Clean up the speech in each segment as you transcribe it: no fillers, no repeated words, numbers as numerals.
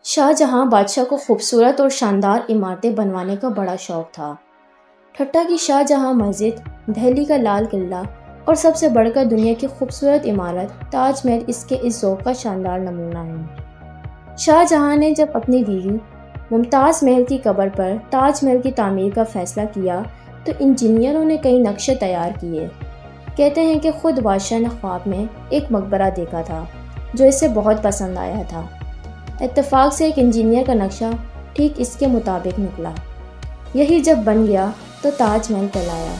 شاہ جہاں بادشاہ کو خوبصورت اور شاندار عمارتیں بنوانے کا بڑا شوق تھا۔ ٹھٹہ کی شاہ جہاں مسجد، دہلی کا لال قلعہ اور سب سے بڑھ کر دنیا کی خوبصورت عمارت تاج محل اس کے اس ذوق کا شاندار نمونہ ہے۔ شاہ جہاں نے جب اپنی بیوی ممتاز محل کی قبر پر تاج محل کی تعمیر کا فیصلہ کیا تو انجینئروں نے کئی نقشے تیار کیے۔ کہتے ہیں کہ خود بادشاہ نے خواب میں ایک مقبرہ دیکھا تھا جو اسے بہت پسند آیا تھا۔ اتفاق سے ایک انجینئر کا نقشہ ٹھیک اس کے مطابق نکلا۔ یہی جب بن گیا تو تاج محل کہلایا۔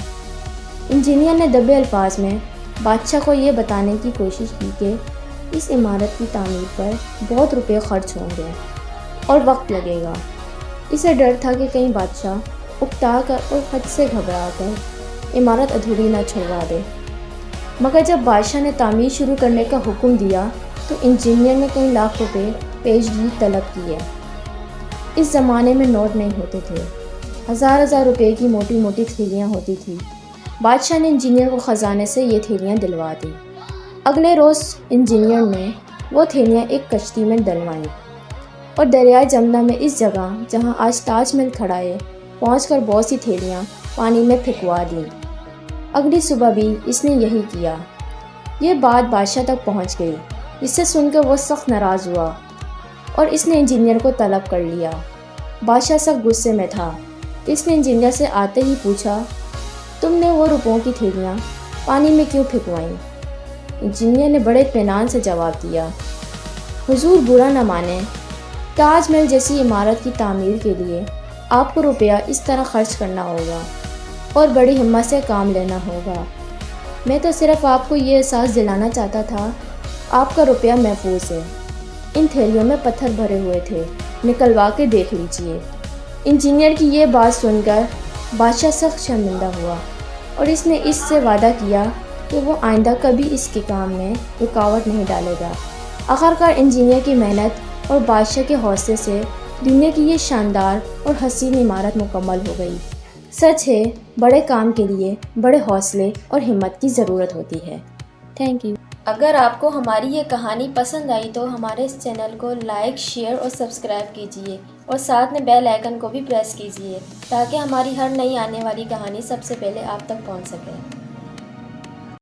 انجینئر نے دبے الفاظ میں بادشاہ کو یہ بتانے کی کوشش کی کہ اس عمارت کی تعمیر پر بہت روپے خرچ ہوں گے اور وقت لگے گا۔ اسے ڈر تھا کہ کہیں بادشاہ اکتا کر اور حد سے گھبرا کر عمارت ادھوری نہ چھوڑوا دے۔ مگر جب بادشاہ نے تعمیر شروع کرنے کا حکم دیا تو انجینئر نے کئی لاکھ روپے پیشگی طلب کیے۔ اس زمانے میں نوٹ نہیں ہوتے تھے، ہزار روپے کی موٹی موٹی تھیلیاں ہوتی تھیں۔ بادشاہ نے انجینئر کو خزانے سے یہ تھیلیاں دلوا دیں۔ اگلے روز انجینئر نے وہ تھیلیاں ایک کشتی میں ڈلوائیں اور دریائے جمنا میں اس جگہ جہاں آج تاج محل کھڑا ہے پہنچ کر بہت سی تھیلیاں پانی میں پھینکوا دیں۔ اگلی صبح بھی اس نے یہی کیا۔ یہ بات بادشاہ تک پہنچ گئی، جس سے سن کر وہ سخت ناراض ہوا اور اس نے انجینئر کو طلب کر لیا۔ بادشاہ سخت غصے میں تھا۔ اس نے انجینئر سے آتے ہی پوچھا، تم نے وہ روپوں کی تھیلیاں پانی میں کیوں پھینکوائیں؟ انجینئر نے بڑے اطمینان سے جواب دیا، حضور برا نہ مانیں، تاج محل جیسی عمارت کی تعمیر کے لیے آپ کو روپیہ اس طرح خرچ کرنا ہوگا اور بڑی ہمت سے کام لینا ہوگا۔ میں تو صرف آپ کو یہ احساس دلانا چاہتا تھا، آپ کا روپیہ محفوظ ہے۔ ان تھیلیوں میں پتھر بھرے ہوئے تھے، نکلوا کے دیکھ لیجئے۔ انجینئر کی یہ بات سن کر بادشاہ سخت شرمندہ ہوا اور اس نے اس سے وعدہ کیا کہ وہ آئندہ کبھی اس کے کام میں رکاوٹ نہیں ڈالے گا۔ آخرکار انجینئر کی محنت اور بادشاہ کے حوصلے سے دنیا کی یہ شاندار اور حسین عمارت مکمل ہو گئی۔ سچ ہے، بڑے کام کے لیے بڑے حوصلے اور ہمت کی ضرورت ہوتی ہے۔ Thank you. اگر آپ کو ہماری یہ کہانی پسند آئی تو ہمارے اس چینل کو لائک، شیئر اور سبسکرائب کیجیے اور ساتھ میں بیل آئیکن کو بھی پریس کیجیے تاکہ ہماری ہر نئی آنے والی کہانی سب سے پہلے آپ تک پہنچ سکے۔